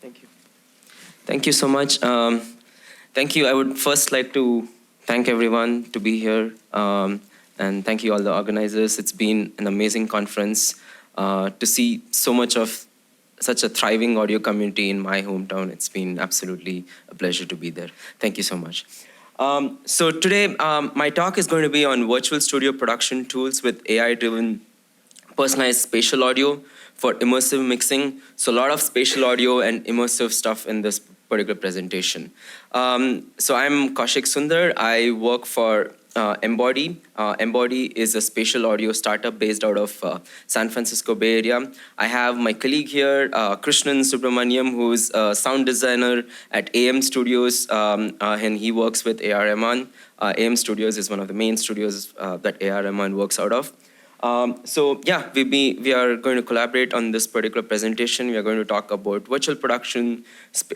Thank you. Thank you so much. Thank you. I would first like to thank everyone to be here. And thank you all the organizers. It's been an amazing conference to see so much of such a thriving audio community in my hometown. It's been absolutely a pleasure to be there. Thank you so much. So today, my talk is going to be on virtual studio production tools with AI-driven personalized spatial audio for immersive mixing. So a lot of spatial audio and immersive stuff in this particular presentation. So I'm Kaushik Sunder. I work for Embody. Embody is a spatial audio startup based out of San Francisco Bay Area. I have my colleague here, Krishnan Subramanian, who's a sound designer at AM Studios, and he works with AR Rahman. AM Studios is one of the main studios that AR Rahman works out of. So yeah, we are going to collaborate on this particular presentation. We are going to talk about virtual production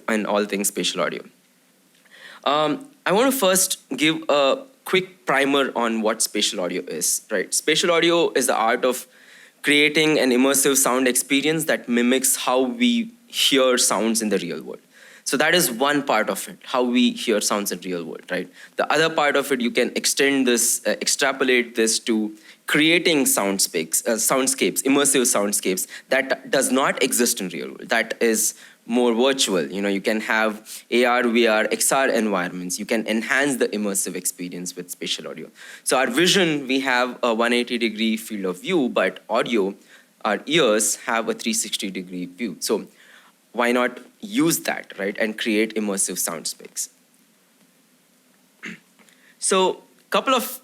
and all things spatial audio. I want to first give a quick primer on what spatial audio is, right? Spatial audio is the art of creating an immersive sound experience that mimics how we hear sounds in the real world. So that is one part of it, how we hear sounds in real world, right? The other part of it, you can extend this, extrapolate this to creating soundscapes, immersive soundscapes that does not exist in real world. That is more virtual. You know, you can have AR, VR, XR environments. You can enhance the immersive experience with spatial audio. So our vision, we have a 180-degree field of view, but audio, our ears have a 360-degree view. So why not use that, right, and create immersive soundscapes? So a couple of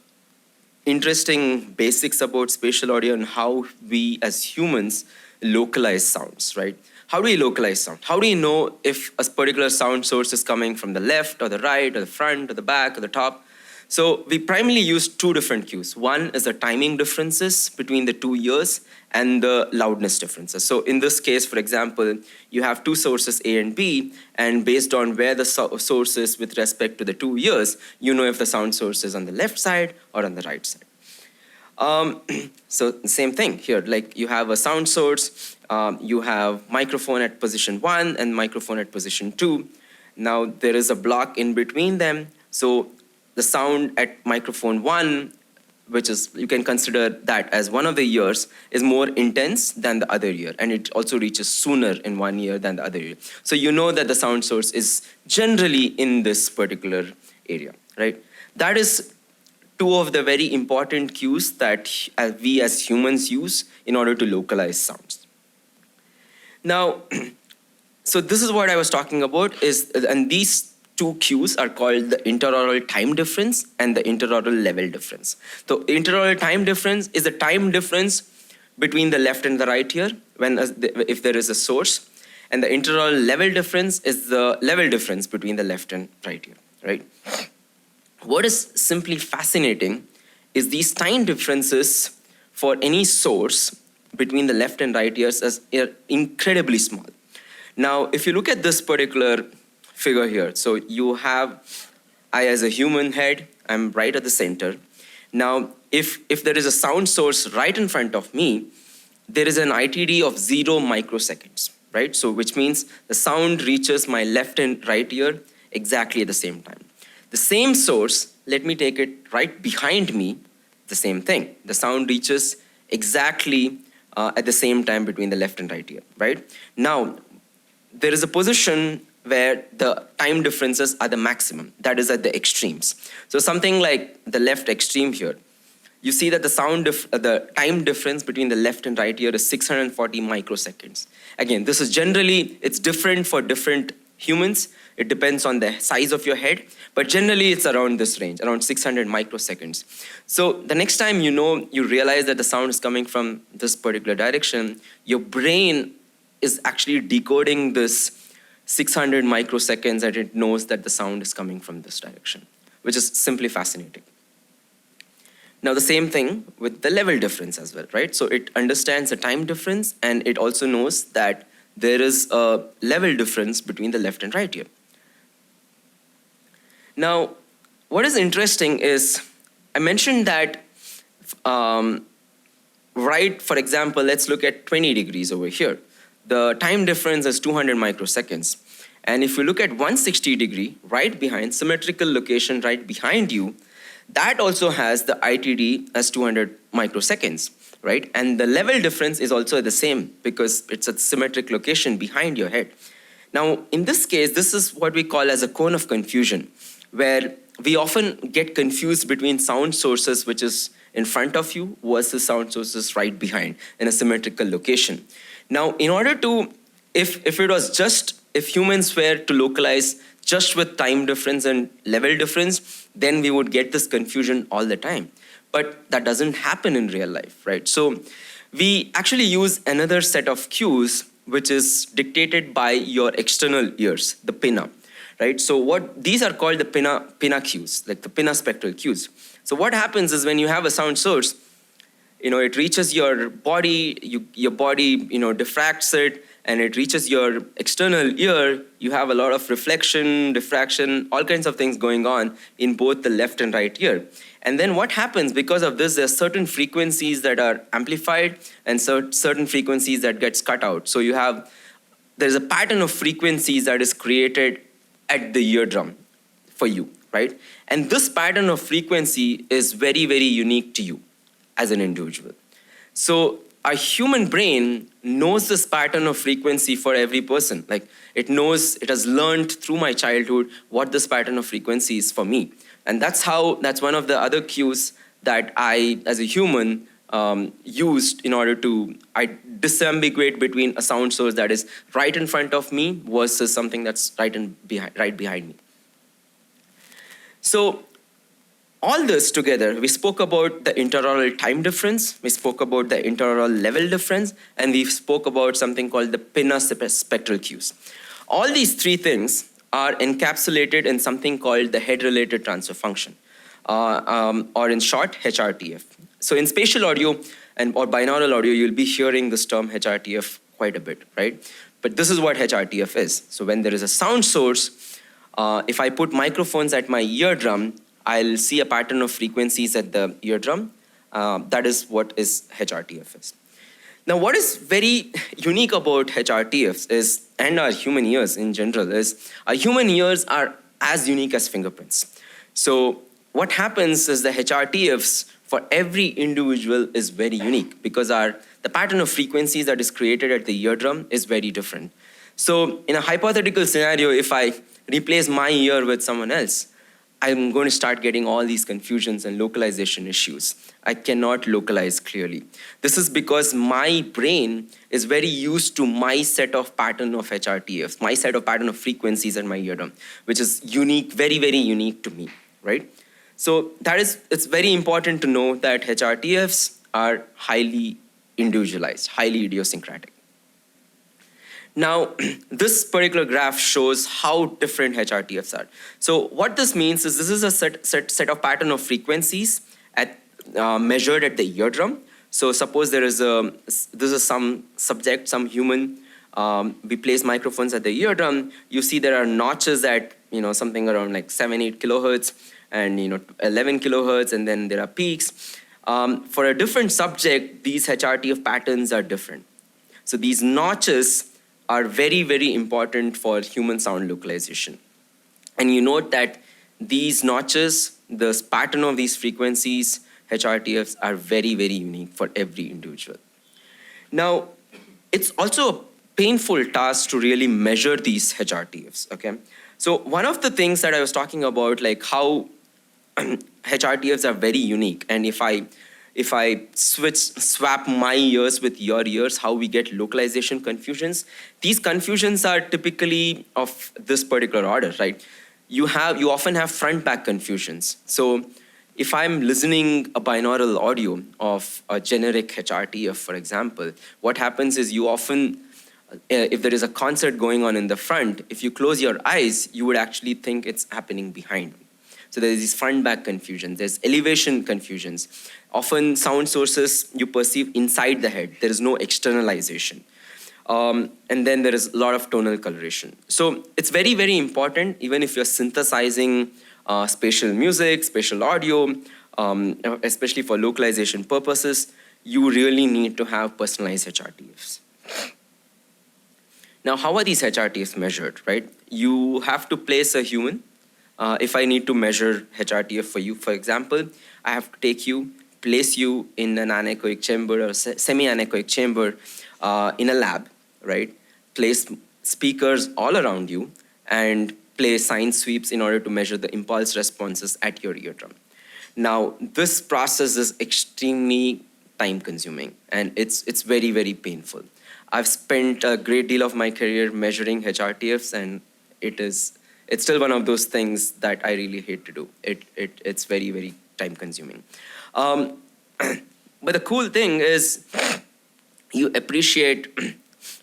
interesting basics about spatial audio and how we as humans localize sounds, right? How do we localize sound? How do you know if a particular sound source is coming from the left or the right or the front or the back or the top? So we primarily use two different cues. One is the timing differences between the two ears and the loudness differences. So in this case, for example, you have two sources A and B, and based on where the source is with respect to the two ears, you know if the sound source is on the left side or on the right side. So same thing here, like you have a sound source, you have microphone at position 1 and microphone at position 2. Now there is a block in between them. So the sound at microphone 1, which is, you can consider that as one of the ears, is more intense than the other ear. And it also reaches sooner in one ear than the other ear. So you know that the sound source is generally in this particular area, right? That is two of the very important cues that we as humans use in order to localize sounds. Now, so this is what I was talking about, and these two cues are called the interaural time difference and the interaural level difference. So interaural time difference is the time difference between the left and the right ear if there is a source, and the interaural level difference is the level difference between the left and right ear, right? What is simply fascinating is these time differences for any source between the left and right ears are incredibly small. Now, if you look at this particular figure here, so you have, I as a human head, I'm right at the center. Now, if there is a sound source right in front of me, there is an ITD of 0 microseconds, right? So which means the sound reaches my left and right ear exactly at the same time. The same source, let me take it right behind me, the same thing. The sound reaches exactly at the same time between the left and right ear, right? Now, there is a position where the time differences are the maximum, that is at the extremes. So something like the left extreme here, you see that the time difference between the left and right ear is 640 microseconds. Again, this is generally, it's different for different humans. It depends on the size of your head, but generally it's around this range, around 600 microseconds. So the next time you realize that the sound is coming from this particular direction, your brain is actually decoding this 600 microseconds and it knows that the sound is coming from this direction, which is simply fascinating. Now the same thing with the level difference as well, right? So it understands the time difference and it also knows that there is a level difference between the left and right ear. Now, what is interesting is, I mentioned that, right, for example, let's look at 20 degrees over here. the time difference is 200 microseconds. And if you look at 160 degree, right behind, symmetrical location right behind you, that also has the ITD as 200 microseconds, right? And the level difference is also the same because it's a symmetric location behind your head. Now, in this case, this is what we call as a cone of confusion, where we often get confused between sound sources which is in front of you versus sound sources right behind in a symmetrical location. Now, in order to, if humans were to localize just with time difference and level difference, then we would get this confusion all the time. But that doesn't happen in real life, right? So we actually use another set of cues which is dictated by your external ears, the pinna, right? So these are called the pinna cues, like the pinna spectral cues. So what happens is when you have a sound source, it reaches your body, your body, diffracts it, and it reaches your external ear. You have a lot of reflection, diffraction, all kinds of things going on in both the left and right ear. And then what happens because of this, there's certain frequencies that are amplified and certain frequencies that gets cut out. So there's a pattern of frequencies that is created at the eardrum for you, right? And this pattern of frequency is very, very unique to you as an individual. So our human brain knows this pattern of frequency for every person. Like it has learned through my childhood what this pattern of frequency is for me. And that's one of the other cues that I, as a human, used in order to disambiguate between a sound source that is right in front of me versus something that's right behind me. So all this together, we spoke about the interaural time difference, we spoke about the interaural level difference, and we spoke about something called the pinna spectral cues. All these three things are encapsulated in something called the head-related transfer function, or in short, HRTF. So in spatial audio or binaural audio, you'll be hearing this term HRTF quite a bit, right? But this is what HRTF is. So when there is a sound source, if I put microphones at my eardrum, I'll see a pattern of frequencies at the eardrum. That is what is HRTF is. Now, what is very unique about HRTFs is, and our human ears in general, is our human ears are as unique as fingerprints. So what happens is the HRTFs for every individual is very unique because the pattern of frequencies that is created at the eardrum is very different. So in a hypothetical scenario, if I replace my ear with someone else, I'm going to start getting all these confusions and localization issues. I cannot localize clearly. This is because my brain is very used to my set of pattern of HRTFs, my set of pattern of frequencies at my eardrum, which is unique, very, very unique to me, right? So it's very important to know that HRTFs are highly individualized, highly idiosyncratic. Now, this particular graph shows how different HRTFs are. So what this means is this is a set of pattern of frequencies measured at the eardrum. So suppose this is some subject, some human. We place microphones at the eardrum. You see there are notches at something around like 7-8 kilohertz and 11 kilohertz, and then there are peaks. For a different subject, these HRTF patterns are different. So these notches are very, very important for human sound localization. And you note that these notches, the pattern of these frequencies, HRTFs, are very, very unique for every individual. Now, it's also a painful task to really measure these HRTFs, okay? So one of the things that I was talking about, like how HRTFs are very unique, and if I swap my ears with your ears, how we get localization confusions. These confusions are typically of this particular order, right? You often have front-back confusions. So if I'm listening a binaural audio of a generic HRTF, for example, what happens is you often, if there is a concert going on in the front, if you close your eyes, you would actually think it's happening behind. So there's these front-back confusions. There's elevation confusions. Often sound sources you perceive inside the head. There is no externalization. And then there is a lot of tonal coloration. So it's very, very important, even if you're synthesizing spatial music, spatial audio, especially for localization purposes, you really need to have personalized HRTFs. Now, how are these HRTFs measured, right? You have to place a human. If I need to measure HRTF for you, for example, I have to take you, place you in an anechoic chamber or semi-anechoic chamber in a lab, right? Place speakers all around you and play sine sweeps in order to measure the impulse responses at your eardrum. Now, this process is extremely time consuming and it's very, very painful. I've spent a great deal of my career measuring HRTFs, and it's still one of those things that I really hate to do. It's very, very time consuming. But the cool thing is you appreciate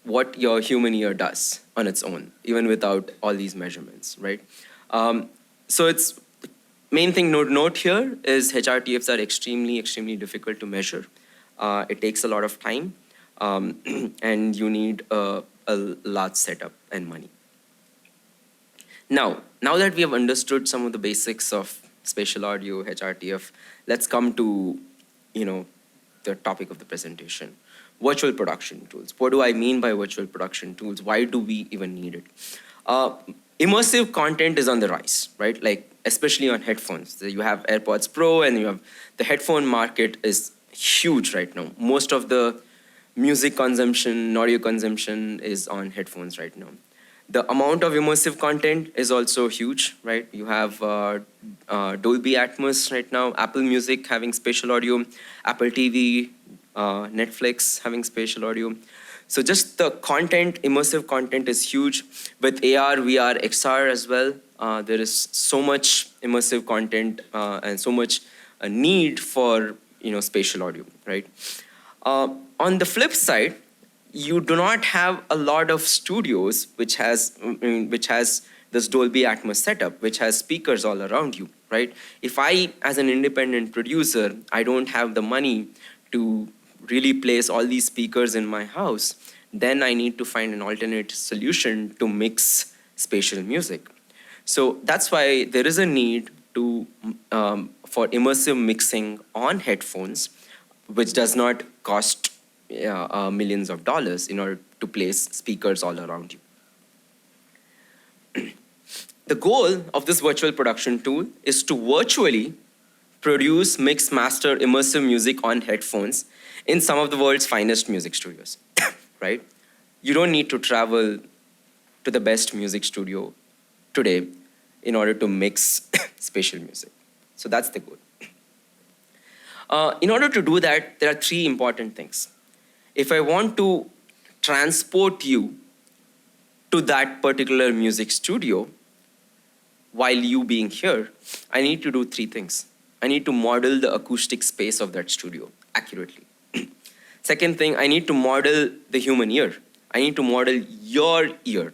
what your human ear does on its own, even without all these measurements, right? So it's main thing note here is HRTFs are extremely, extremely difficult to measure. It takes a lot of time, and you need a large setup and money. Now that we have understood some of the basics of spatial audio, HRTF, let's come to, the topic of the presentation. Virtual production tools. What do I mean by virtual production tools? Why do we even need it? Immersive content is on the rise, right? Like, especially on headphones. So you have AirPods Pro and you have the headphone market is huge right now. Most of the music consumption, audio consumption is on headphones right now. The amount of immersive content is also huge, right? You have Dolby Atmos right now, Apple Music having spatial audio, Apple TV, Netflix having spatial audio. So just the content, immersive content is huge. With AR, VR, XR as well, there is so much immersive content and so much need for spatial audio, right? On the flip side, you do not have a lot of studios which has this Dolby Atmos setup, which has speakers all around you, right? If I, as an independent producer, I don't have the money to really place all these speakers in my house, then I need to find an alternate solution to mix spatial music. So that's why there is a need to for immersive mixing on headphones, which does not cost millions of dollars in order to place speakers all around you. The goal of this virtual production tool is to virtually produce, mix, master immersive music on headphones in some of the world's finest music studios, right? You don't need to travel to the best music studio today in order to mix spatial music. So that's the goal. In order to do that, there are three important things. If I want to transport you to that particular music studio while you being here, I need to do three things. I need to model the acoustic space of that studio accurately. Second thing, I need to model the human ear. I need to model your ear,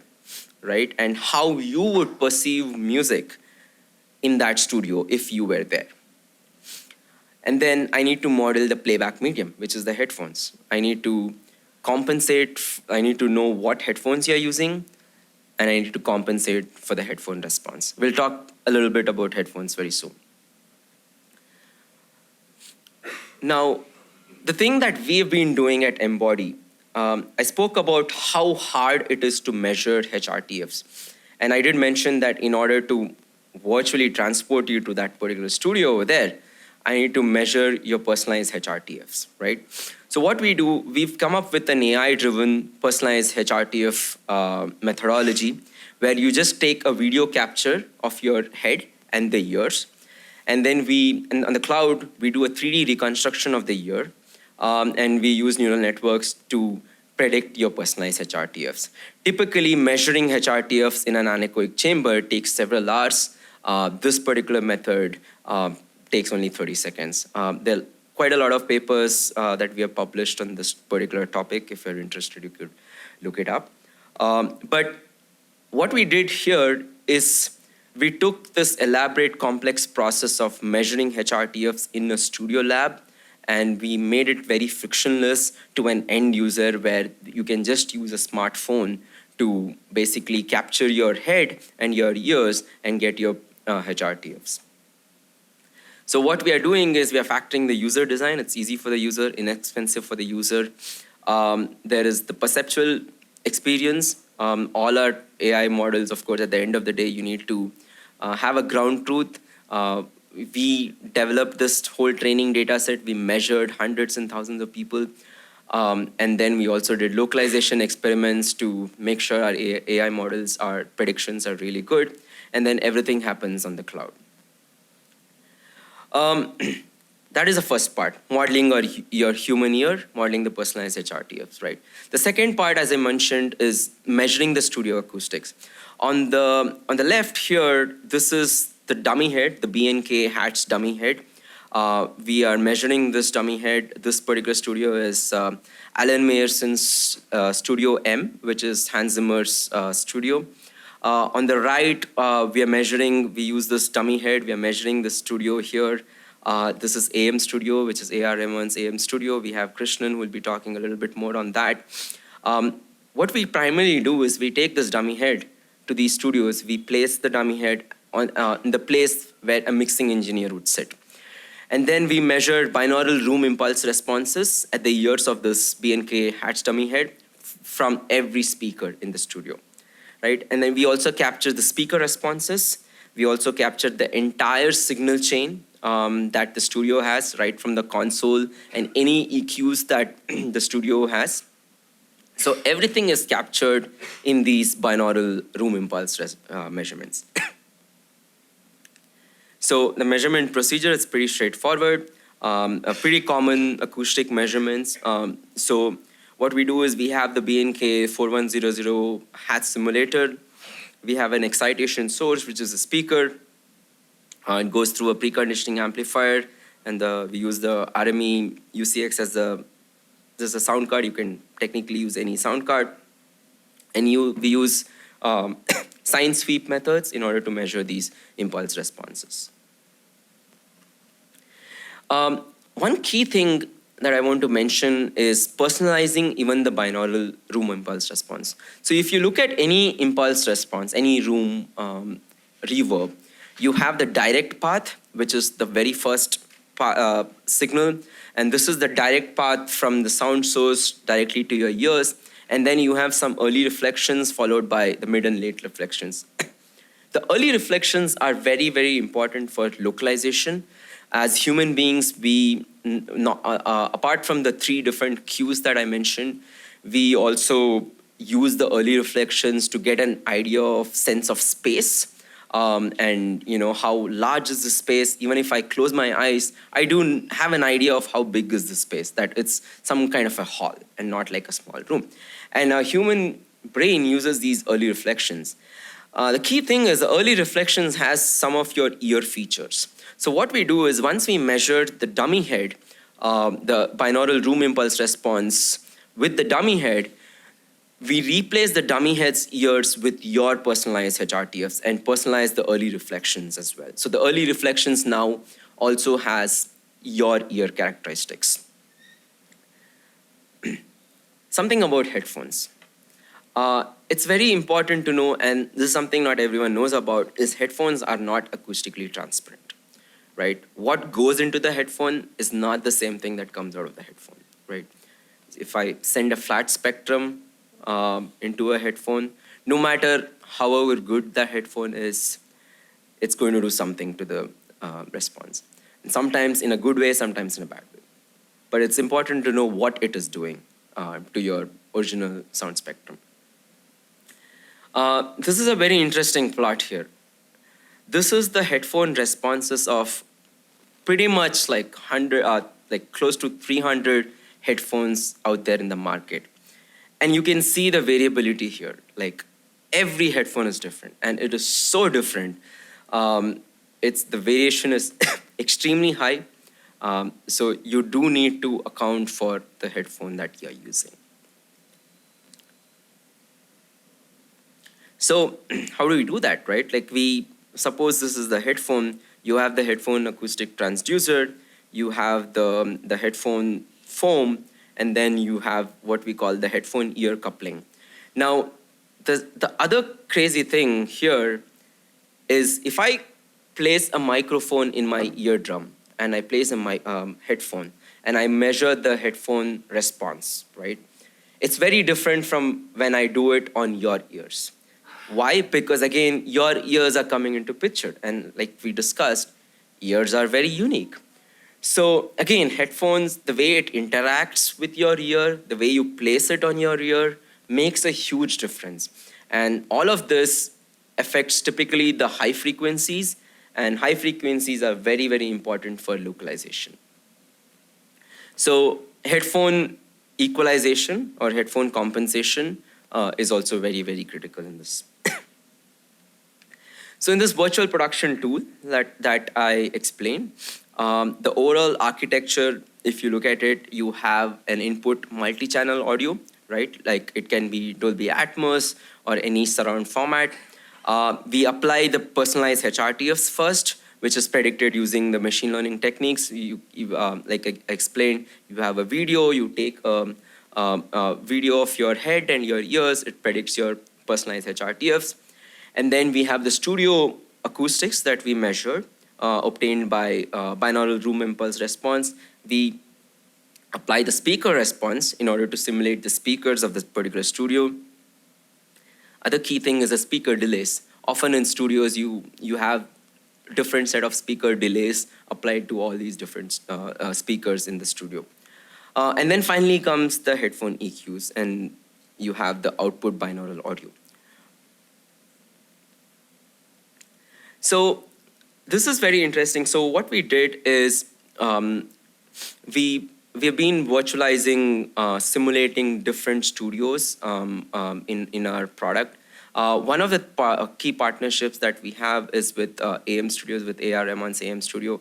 right? And how you would perceive music in that studio if you were there. And then I need to model the playback medium, which is the headphones. I need to compensate, I need to know what headphones you're using, and I need to compensate for the headphone response. We'll talk a little bit about headphones very soon. Now, the thing that we've been doing at Embody, I spoke about how hard it is to measure HRTFs. And I did mention that in order to virtually transport you to that particular studio over there, I need to measure your personalized HRTFs, right? So what we do, we've come up with an AI-driven personalized HRTF methodology where you just take a video capture of your head and the ears, and then on the cloud, we do a 3D reconstruction of the ear, and we use neural networks to predict your personalized HRTFs. Typically, measuring HRTFs in an anechoic chamber takes several hours. This particular method takes only 30 seconds. There are quite a lot of papers that we have published on this particular topic. If you're interested, you could look it up. But what we did here is we took this elaborate, complex process of measuring HRTFs in a studio lab, and we made it very frictionless to an end user where you can just use a smartphone to basically capture your head and your ears and get your HRTFs. So what we are doing is we are factoring the user design. It's easy for the user, inexpensive for the user. There is the perceptual experience, All our AI models, of course, at the end of the day, you need to have a ground truth. We developed this whole training data set. We measured hundreds and thousands of people. And then we also did localization experiments to make sure our AI models, our predictions are really good. And then everything happens on the cloud. That is the first part, modeling your human ear, modeling the personalized HRTFs, right? The second part, as I mentioned, is measuring the studio acoustics. On the left here, this is the dummy head, the B&K Hatch dummy head. We are measuring this dummy head. This particular studio is Alan Meyerson's Studio M, which is Hans Zimmer's studio. On the right, we use this dummy head. We are measuring the studio here. This is AM Studio, which is A.R. Rahman's AM Studio. We have Krishnan, who will be talking a little bit more on that. What we primarily do is we take this dummy head to these studios. We place the dummy head in the place where a mixing engineer would sit. And then we measure binaural room impulse responses at the ears of this B&K Hatch dummy head from every speaker in the studio, right? And then we also capture the speaker responses. We also capture the entire signal chain that the studio has, right from the console and any EQs that the studio has. So everything is captured in these binaural room impulse measurements. So the measurement procedure is pretty straightforward, a pretty common acoustic measurements. So what we do is we have the B&K 4100 Hatch simulator. We have an excitation source, which is a speaker. It goes through a preconditioning amplifier, and we use the RME UCX as this is a sound card. You can technically use any sound card. And we use sine sweep methods in order to measure these impulse responses. One key thing that I want to mention is personalizing even the binaural room impulse response. So if you look at any impulse response, any room reverb, you have the direct path, which is the very first signal. And this is the direct path from the sound source directly to your ears. And then you have some early reflections followed by the mid and late reflections. The early reflections are very, very important for localization. As human beings, apart from the 3 different cues that I mentioned, we also use the early reflections to get an idea of sense of space. And how large is the space. Even if I close my eyes, I do have an idea of how big is the space, that it's some kind of a hall and not like a small room. And a human brain uses these early reflections. The key thing is the early reflections has some of your ear features. So what we do is once we measured the dummy head, the binaural room impulse response with the dummy head, we replace the dummy head's ears with your personalized HRTFs and personalize the early reflections as well. So the early reflections now also has your ear characteristics. Something about headphones. It's very important to know, and this is something not everyone knows about, is headphones are not acoustically transparent, right? What goes into the headphone is not the same thing that comes out of the headphone, right? If I send a flat spectrum into a headphone, no matter however good the headphone is, it's going to do something to the response. And sometimes in a good way, sometimes in a bad way. But it's important to know what it is doing to your original sound spectrum. This is a very interesting plot here. This is the headphone responses of pretty much like close to 300 headphones out there in the market. And you can see the variability here. Like every headphone is different, and it is so different. The variation is extremely high. So you do need to account for the headphone that you're using. So how do we do that, right? Like suppose this is the headphone, you have the headphone acoustic transducer, you have the headphone foam, and then you have what we call the headphone ear coupling. Now, the other crazy thing here is if I place a microphone in my eardrum and I place a headphone and I measure the headphone response, right? It's very different from when I do it on your ears. Why? Because again, your ears are coming into picture. And like we discussed, ears are very unique. So again, headphones, the way it interacts with your ear, the way you place it on your ear makes a huge difference. And all of this affects typically the high frequencies, and high frequencies are very, very important for localization. So headphone equalization or headphone compensation is also very, very critical in this. So in this virtual production tool that I explained, the overall architecture, if you look at it, you have an input multi-channel audio, right? Like it can be Dolby Atmos or any surround format. We apply the personalized HRTFs first, which is predicted using the machine learning techniques. Like I explained, you have a video, you take a video of your head and your ears, it predicts your personalized HRTFs. And then we have the studio acoustics that we measure, obtained by binaural room impulse response. We apply the speaker response in order to simulate the speakers of this particular studio. Other key thing is the speaker delays. Often in studios, you have different set of speaker delays applied to all these different speakers in the studio. And then finally comes the headphone EQs, and you have the output binaural audio. So this is very interesting. So what we did is we've been virtualizing, simulating different studios in our product. One of the key partnerships that we have is with AM Studios, with A.R. Rahman's AM Studio.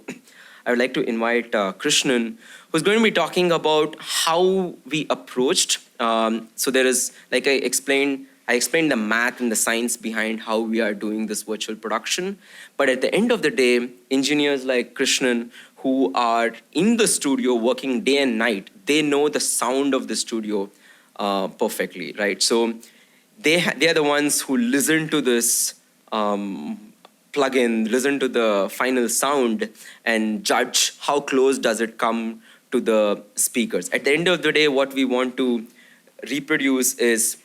I would like to invite Krishnan, who's going to be talking about how we approached. So there is, like I explained the math and the science behind how we are doing this virtual production. But at the end of the day, engineers like Krishnan, who are in the studio working day and night, they know the sound of the studio perfectly, right? So they are the ones who listen to this plugin, listen to the final sound, and judge how close does it come to the speakers. At the end of the day, what we want to reproduce is,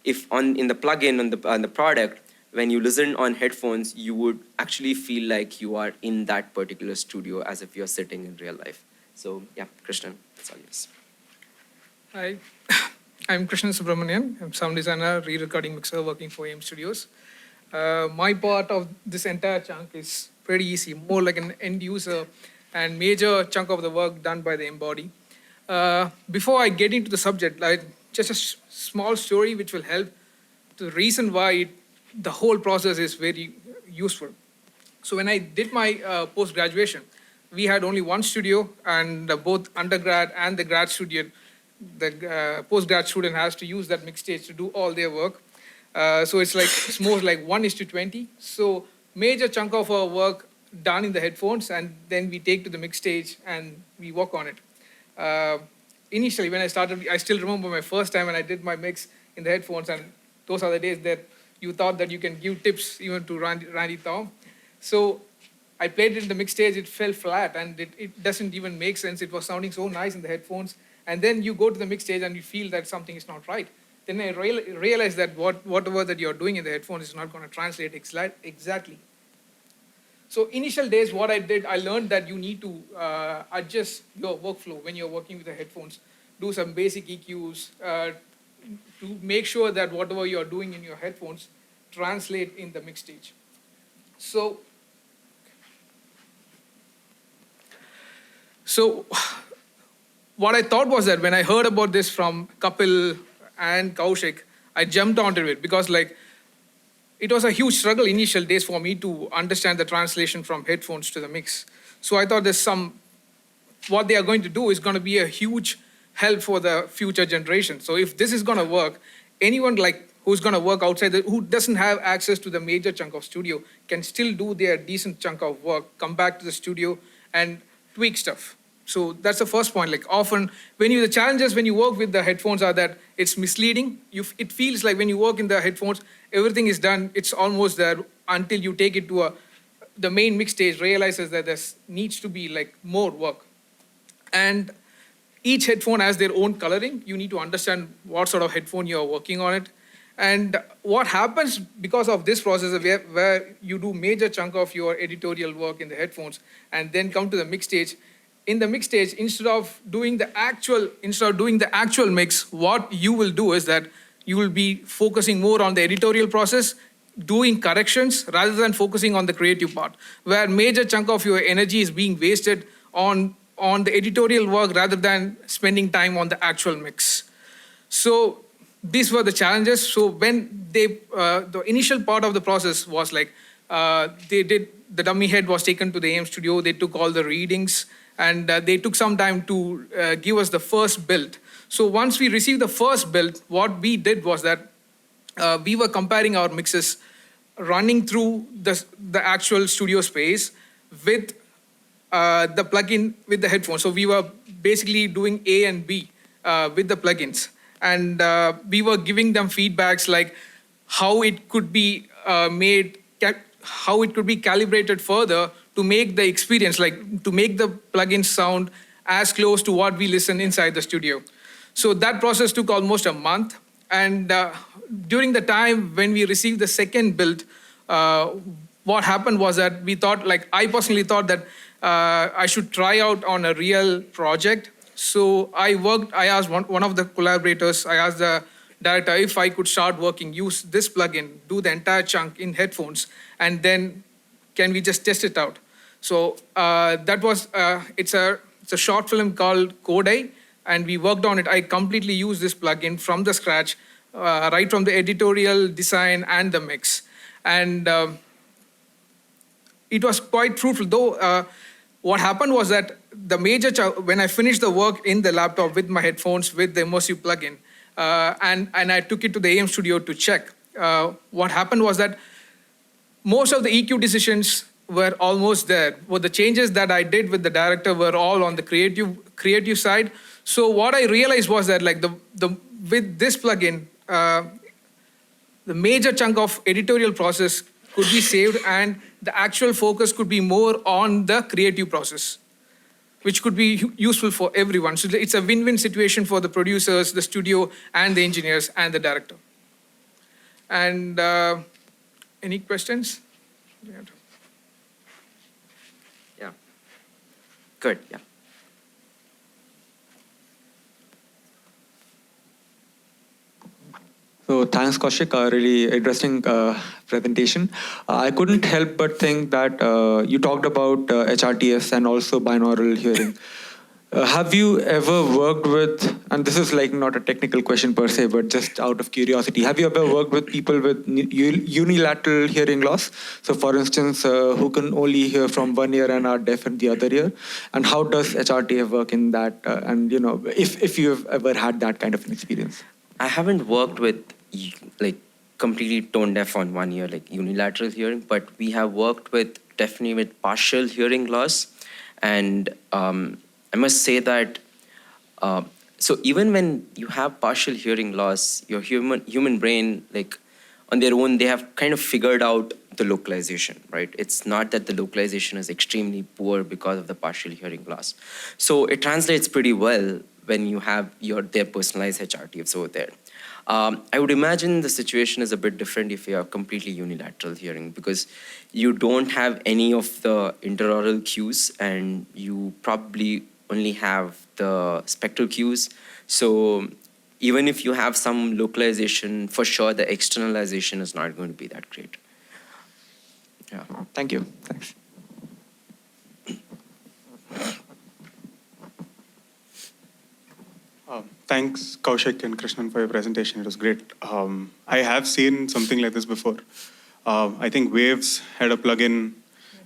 if in the plugin, on the product, when you listen on headphones, you would actually feel like you are in that particular studio as if you're sitting in real life. So yeah, Krishnan, that's all yours. Hi, I'm Krishnan Subramanian. I'm sound designer, re-recording mixer working for AM Studios. My part of this entire chunk is pretty easy, more like an end user and major chunk of the work done by the Embody. Before I get into the subject, just a small story which will help the reason why the whole process is very useful. So when I did my post-graduation, we had only one studio, and both undergrad and the grad student, the post-grad student has to use that mix stage to do all their work. So it's more like 1:20. So major chunk of our work done in the headphones, and then we take to the mix stage and we work on it. Initially, when I started, I still remember my first time when I did my mix in the headphones, and those are the days that you thought that you can give tips even to Randy Thom. So I played it in the mix stage, it fell flat, and it doesn't even make sense. It was sounding so nice in the headphones, and then you go to the mix stage and you feel that something is not right. Then I realized that whatever that you're doing in the headphones is not going to translate exactly. So initial days, what I did, I learned that you need to adjust your workflow when you're working with the headphones. Do some basic EQs to make sure that whatever you're doing in your headphones translate in the mix stage. So what I thought was that when I heard about this from Kapil and Kaushik, I jumped onto it because it was a huge struggle initial days for me to understand the translation from headphones to the mix. So I thought what they are going to do is going to be a huge help for the future generation. So if this is going to work, anyone who's going to work outside, who doesn't have access to the major chunk of studio, can still do their decent chunk of work, come back to the studio and tweak stuff. So that's the first point. Often, the challenges when you work with the headphones are that it's misleading. It feels like when you work in the headphones, everything is done. It's almost there until you take it to the main mix stage, realizes that there needs to be more work. And each headphone has their own coloring. You need to understand what sort of headphone you are working on it. And what happens because of this process where you do major chunk of your editorial work in the headphones and then come to the mix stage. In the mix stage, instead of doing the actual mix, what you will do is that you will be focusing more on the editorial process, doing corrections rather than focusing on the creative part, where major chunk of your energy is being wasted on the editorial work rather than spending time on the actual mix. So these were the challenges. So when the initial part of the process was like, the dummy head was taken to the AM studio, they took all the readings, and they took some time to give us the first build. So once we received the first build, what we did was that we were comparing our mixes running through the actual studio space with the plugin with the headphones. So we were basically doing A and B with the plugins. And we were giving them feedbacks like how it could be how it could be calibrated further to make the experience, like to make the plugin sound as close to what we listen inside the studio. So that process took almost a month. And during the time when we received the second build, what happened was that we thought, like I personally thought that I should try out on a real project. So I asked one of the collaborators, I asked the director if I could start working, use this plugin, do the entire chunk in headphones, and then can we just test it out? So that was, it's a short film called Kodai, and we worked on it. I completely used this plugin from the scratch, right from the editorial design and the mix. And it was quite fruitful, though. What happened was that when I finished the work in the laptop with my headphones, with the Immersive plugin, and I took it to the AM studio to check, what happened was that most of the EQ decisions were almost there. Well, the changes that I did with the director were all on the creative side. So what I realized was that like with this plugin, the major chunk of editorial process could be saved, and the actual focus could be more on the creative process, which could be useful for everyone. So it's a win-win situation for the producers, the studio, and the engineers, and the director. And any questions? Yeah. Good, yeah. So thanks, Kaushik. Really interesting presentation. I couldn't help but think that you talked about HRTFs and also binaural hearing. Have you ever worked with, and this is like not a technical question per se, but just out of curiosity, have you ever worked with people with unilateral hearing loss? So for instance, who can only hear from one ear and are deaf in the other ear? And how does HRTF work in that? And if you've ever had that kind of an experience? I haven't worked with like completely tone deaf on one ear, like unilateral hearing, but we have worked with definitely with partial hearing loss. And I must say that, so even when you have partial hearing loss, your human brain, like on their own, they have kind of figured out the localization, right? It's not that the localization is extremely poor because of the partial hearing loss. So it translates pretty well when you have their personalized HRTFs over there. I would imagine the situation is a bit different if you have completely unilateral hearing, because you don't have any of the interaural cues and you probably only have the spectral cues. So even if you have some localization, for sure the externalization is not going to be that great. Yeah. Thank you. Thanks. Thanks, Kaushik and Krishnan, for your presentation. It was great. I have seen something like this before. I think Waves had a plugin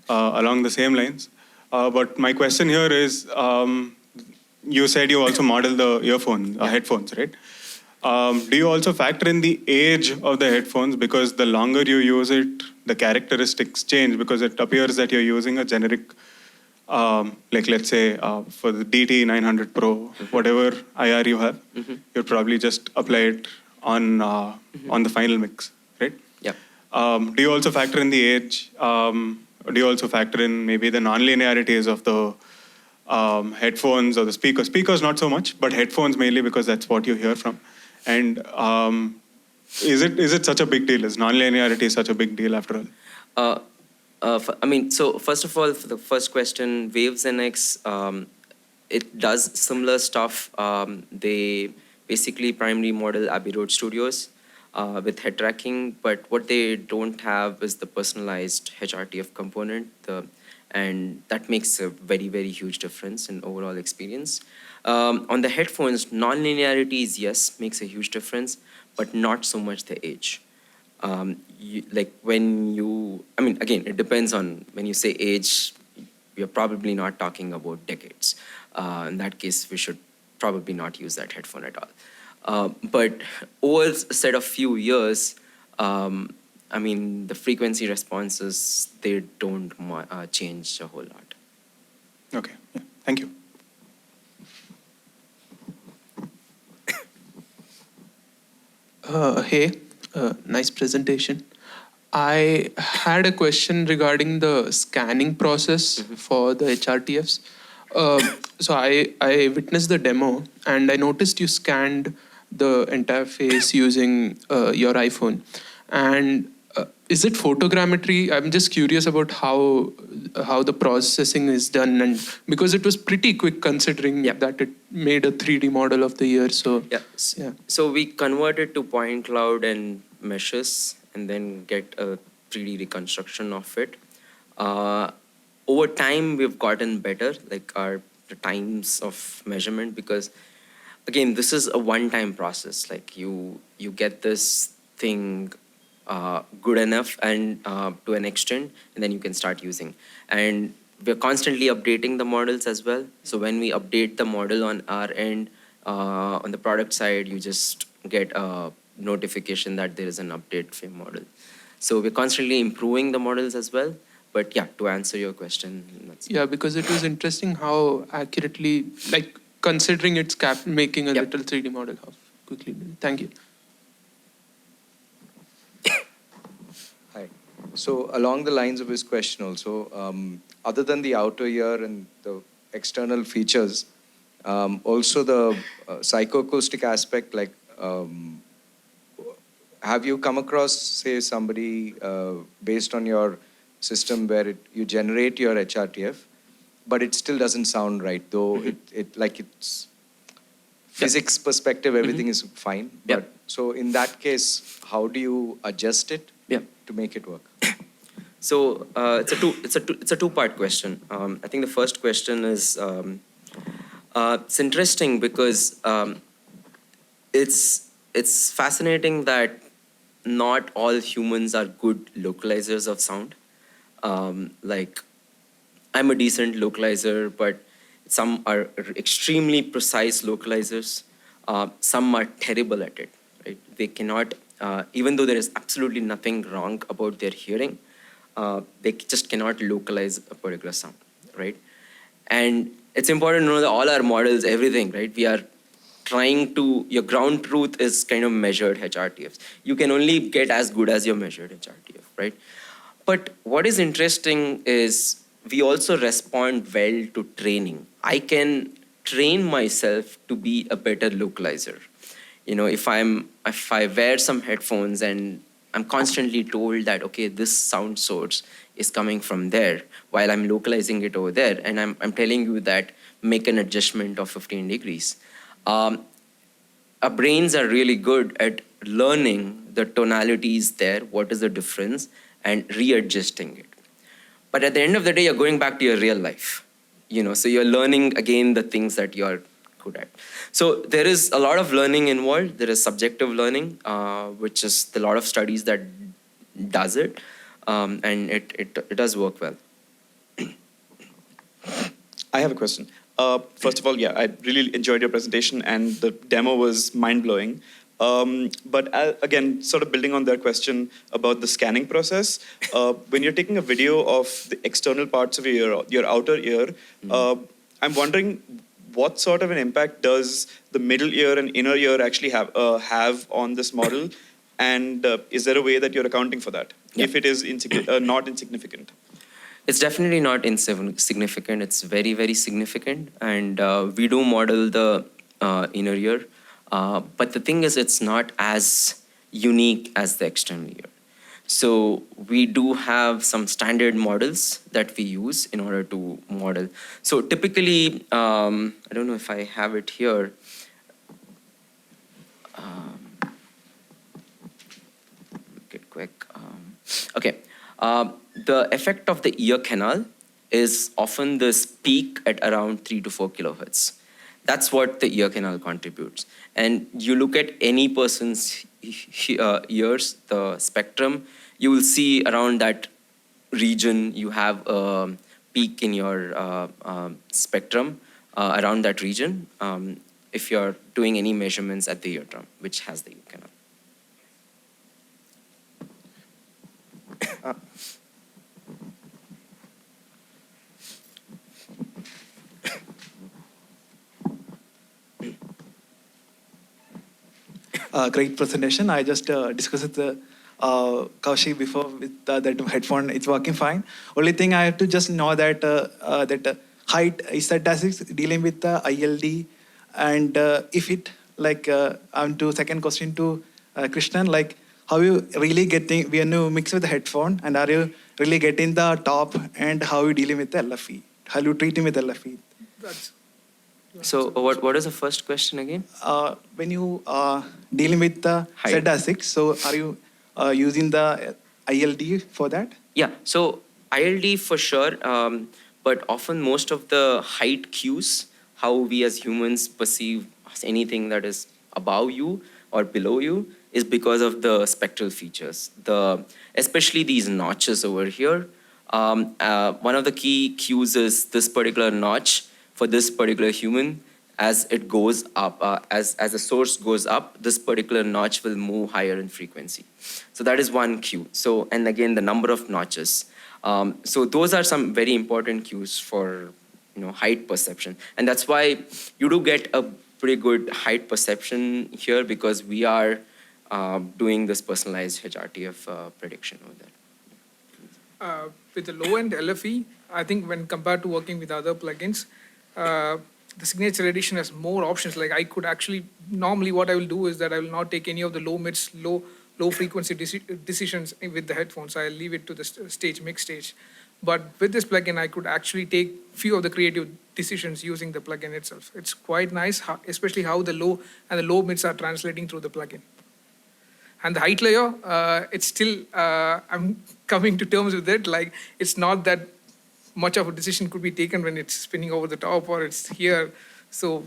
along the same lines. But my question here is, you said you also model the headphones, right? Do you also factor in the age of the headphones? Because the longer you use it, the characteristics change, because it appears that you're using a generic, like let's say for the DT 900 Pro, whatever IR you have, you'll probably just apply it on the final mix, right? Yeah. Do you also factor in the age? Do you also factor in maybe the non-linearities of the headphones or the speakers. Speakers not so much, but headphones mainly because that's what you hear from. And is it such a big deal? Is non-linearity such a big deal after all? So first of all, for the first question, Waves NX, it does similar stuff. They basically primarily model Abbey Road Studios with head tracking, but what they don't have is the personalized HRTF component, and that makes a very, very huge difference in overall experience. On the headphones, non-linearity is, yes, makes a huge difference, but not so much the age. Again, it depends on when you say age, we're probably not talking about decades. In that case, we should probably not use that headphone at all. But over a set of few years, the frequency responses, they don't change a whole lot. Okay, yeah. Thank you. Hey, nice presentation. I had a question regarding the scanning process for the HRTFs. So I witnessed the demo and I noticed you scanned the entire face using your iPhone. And is it photogrammetry? I'm just curious about how the processing is done, and because it was pretty quick considering that it made a 3D model of the ear. So yeah. So we converted to point cloud and meshes, and then get a 3D reconstruction of it. Over time, we've gotten better, like the times of measurement, because again, this is a one-time process. Like you get this thing good enough and to an extent, and then you can start using. And we're constantly updating the models as well. So when we update the model on our end, on the product side, you just get a notification that there is an update for your model. So we're constantly improving the models as well. But yeah, to answer your question. Because it was interesting how accurately, like considering it's making a little 3D model, how quickly. Thank you. Hi. So along the lines of his question also, other than the outer ear and the external features, also the psychoacoustic aspect, like have you come across, say, somebody based on your system where you generate your HRTF, but it still doesn't sound right, though it's physics perspective, everything is fine. But so in that case, how do you adjust it to make it work? So it's a two-part question. I think the first question is it's interesting because it's fascinating that not all humans are good localizers of sound. Like I'm a decent localizer, but some are extremely precise localizers. Some are terrible at it. Right? They cannot, even though there is absolutely nothing wrong about their hearing, they just cannot localize a particular sound, right? And it's important to know that all our models, everything, right? We are trying to, your ground truth is kind of measured HRTFs. You can only get as good as your measured HRTF, right? But what is interesting is we also respond well to training. I can train myself to be a better localizer. You know, if I wear some headphones and I'm constantly told that, okay, this sound source is coming from there while I'm localizing it over there, and I'm telling you that make an adjustment of 15 degrees. Our brains are really good at learning the tonalities there, what is the difference, and readjusting it. But at the end of the day, you're going back to your real life. You know, so you're learning again the things that you're good at. So there is a lot of learning involved. There is subjective learning, which is a lot of studies that does it, and it does work well. I have a question. First of all, I really enjoyed your presentation, and the demo was mind-blowing. But again, sort of building on that question about the scanning process, when you're taking a video of the external parts of your outer ear, I'm wondering what sort of an impact does the middle ear and inner ear actually have on this model? And is there a way that you're accounting for that, if it is not insignificant? It's definitely not insignificant. It's very, very significant. And we do model the inner ear. But the thing is, it's not as unique as the external ear. So we do have some standard models that we use in order to model. So typically, I don't know if I have it here. Make it quick. Okay. The effect of the ear canal is often this peak at around 3 to 4 kilohertz. That's what the ear canal contributes. And you look at any person's ears, the spectrum, you will see around that region, you have a peak in your spectrum around that region if you're doing any measurements at the eardrum, which has the ear canal. Great presentation. I just discussed with Kaushik before with that headphone. It's working fine. Only thing I have to just know that height is that dealing with the ILD, and if it like to second question to Krishnan, like how you really getting when you mix with the headphone, and are you really getting the top, and how you dealing with the LFE? How you treating with LFE? That's So what is the first question again? When you dealing with the Height. Z6, so are you using the ILD for that? Yeah, so ILD for sure, but often most of the height cues, how we as humans perceive anything that is above you or below you, is because of the spectral features. Especially these notches over here. One of the key cues is this particular notch for this particular human. As it goes up, as the source goes up, this particular notch will move higher in frequency. So that is one cue. So, and again, the number of notches. So those are some very important cues for height perception. And that's why you do get a pretty good height perception here, because we are doing this personalized HRTF prediction over there. With the low-end LFE, I think when compared to working with other plugins, the signature edition has more options. Like I could actually, normally what I will do is that I will not take any of the low mids, low frequency decisions with the headphones. I'll leave it to the mix stage. But with this plugin, I could actually take few of the creative decisions using the plugin itself. It's quite nice, especially how the low and the low mids are translating through the plugin. And the height layer, it's still, I'm coming to terms with it. Like it's not that much of a decision could be taken when it's spinning over the top or it's here. So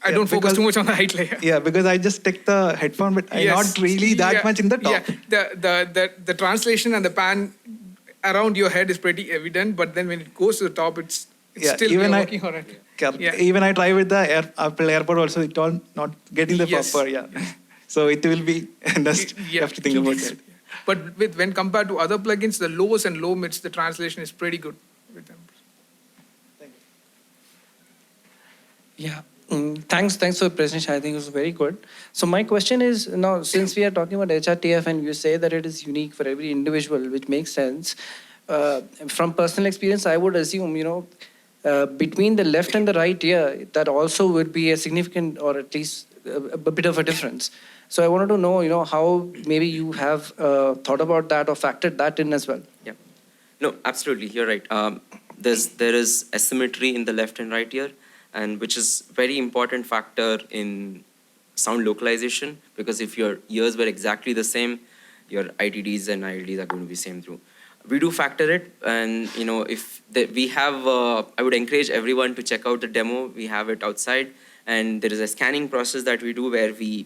I don't focus too much on the height layer. Yeah, because I just take the headphone, but I'm not really that much in the top. Yeah, the translation and the pan around your head is pretty evident, but then when it goes to the top, it's still even working on it. Yeah. Even I try with the Apple AirPod also, it all not getting the proper, So it will be, just you have to think about that. But when compared to other plugins, the lows and low mids, the translation is pretty good with them. Thank you. Yeah. Thanks for the presentation. I think it was very good. So my question is, now, since we are talking about HRTF and you say that it is unique for every individual, which makes sense, from personal experience, I would assume, between the left and the right ear, that also would be a significant, or at least a bit of a difference. So I wanted to know, how maybe you have thought about that or factored that in as well. Yeah. No, absolutely. You're right. There is asymmetry in the left and right ear, and which is very important factor in sound localization, because if your ears were exactly the same, your ITDs and ILDs are going to be same through. We do factor it, and we have, I would encourage everyone to check out the demo. We have it outside, and there is a scanning process that we do where we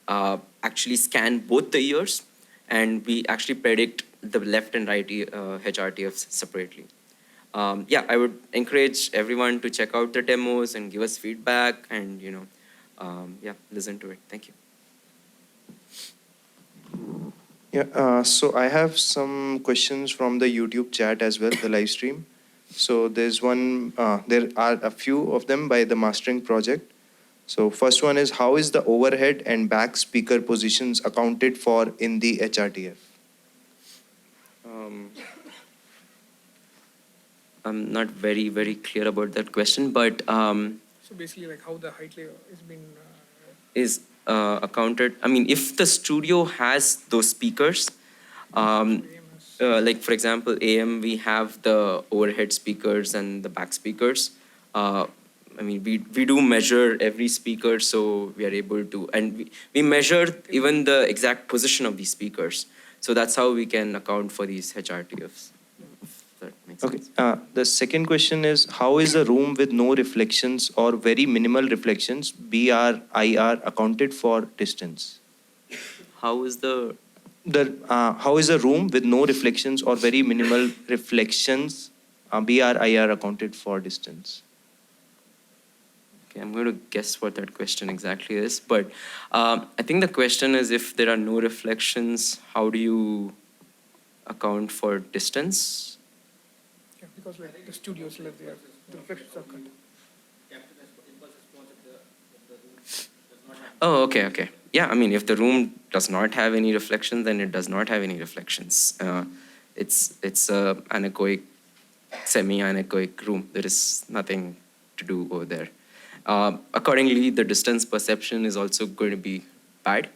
actually scan both the ears, and we actually predict the left and right HRTFs separately. I would encourage everyone to check out the demos and give us feedback, and listen to it. Thank you. Yeah, so I have some questions from the YouTube chat as well, the live stream. So there's one, there are a few of them by the mastering project. So first one is, how is the overhead and back speaker positions accounted for in the HRTF? I'm not very clear about that question, but So basically, like how the height layer is being. is accounted. I mean, if the studio has those speakers, like for example, AM, we have the overhead speakers and the back speakers. I mean, we do measure every speaker, so we are able to, and we measure even the exact position of these speakers. So that's how we can account for these HRTFs. If that makes Okay. sense. The second question is, how is a room with no reflections or very minimal reflections, BR, IR, accounted for distance? How is the How is a room with no reflections or very minimal reflections, BR, IR, accounted for distance? Okay, I'm going to guess what that question exactly is, but I think the question is if there are no reflections, how do you account for distance? Yeah, because like the studios live there, the reflections are cut. Oh, okay. Yeah, I mean, if the room does not have any reflections, then it does not have any reflections. It's a anechoic, semi-anechoic room. There is nothing to do over there. Accordingly, the distance perception is also going to be bad.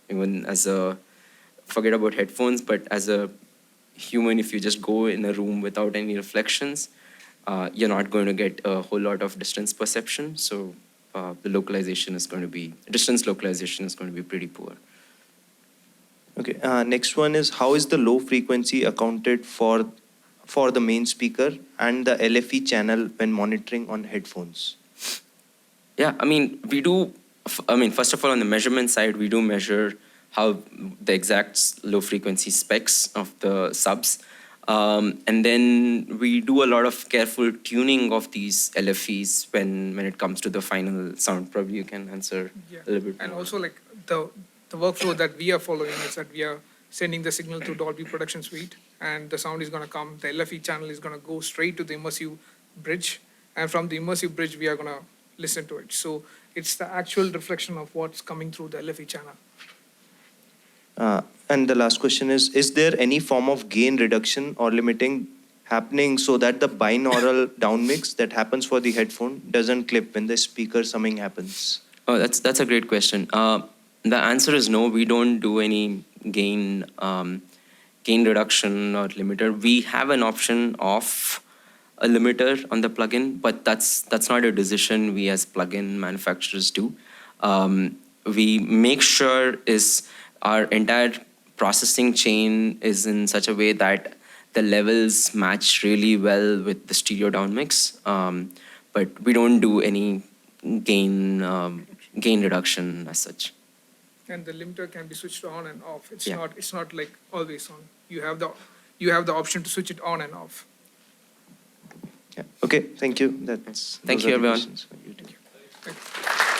Even as a, forget about headphones, but as a human, if you just go in a room without any reflections, you're not going to get a whole lot of distance perception. So the localization is going to be, distance localization is going to be pretty poor. Okay. Next one is, how is the low frequency accounted for the main speaker and the LFE channel when monitoring on headphones? Yeah, I mean, we do, I mean, first of all, on the measurement side, we do measure how the exact low frequency specs of the subs. And then we do a lot of careful tuning of these LFEs when it comes to the final sound. Probably you can answer a little bit And more. also like the workflow that we are following is that we are sending the signal to Dolby Production Suite, and the sound is going to come, the LFE channel is going to go straight to the immersive bridge, and from the immersive bridge, we are going to listen to it. So it's the actual reflection of what's coming through the LFE channel. And the last question is there any form of gain reduction or limiting happening so that the binaural downmix that happens for the headphone doesn't clip when the speaker summing happens? Oh, that's a great question. The answer is no. We don't do any gain reduction or limiter. We have an option of a limiter on the plugin, but that's not a decision we as plugin manufacturers do. We make sure is our entire processing chain is in such a way that the levels match really well with the stereo downmix, but we don't do any gain reduction as such. And the limiter can be switched on and off. It's Yeah. not like always on. You have the option to switch it on and off. Yeah. Okay, thank you. Thank Those you, are the everyone. questions for you. Thank you.